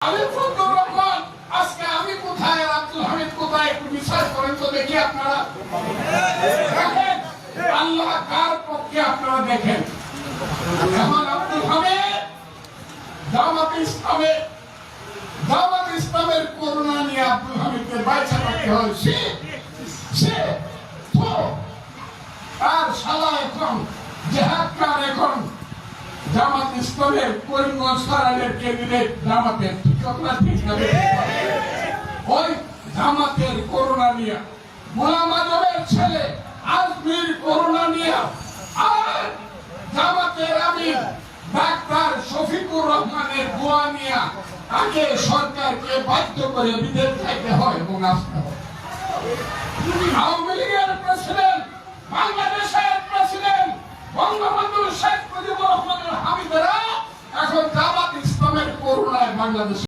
আমি ফজলুর রহমান, আজকে আমি কোথায়, আব্দুল হামিদ কোথায়, একটু বিচার করেন তো দেখি আপনারা। দেখেন আল্লাহ কার পক্ষে, আপনারা দেখেন। যেমন আব্দুল হামিদ জামাত ইসলামের করোনা নিয়ে আব্দুল হামিদকে বাইচা রাখতে হয়েছে। আর শালা এখন জেহাদকার, এখন জামাত ইসলামের করিমগঞ্জ সারালের ক্যাবিনেট জামাতের, ওই জামাতের করোনা নিয়ে গোলাম আজমের ছেলে আজমির করোনা নিয়ে, আর জামাতের আমির ডাক্তার শফিকুর রহমানের দোয়া নিয়ে আগে সরকারকে বাধ্য করে বিদেশ যাইতে হয় এবং আসতে হয়। আওয়ামী লীগের প্রেসিডেন্ট, বাংলাদেশের প্রেসিডেন্ট বঙ্গবন্ধু শেখ মুজিবুর রহমানের হামিদেরা এখন জামাত ইসলামের করোনায় বাংলাদেশ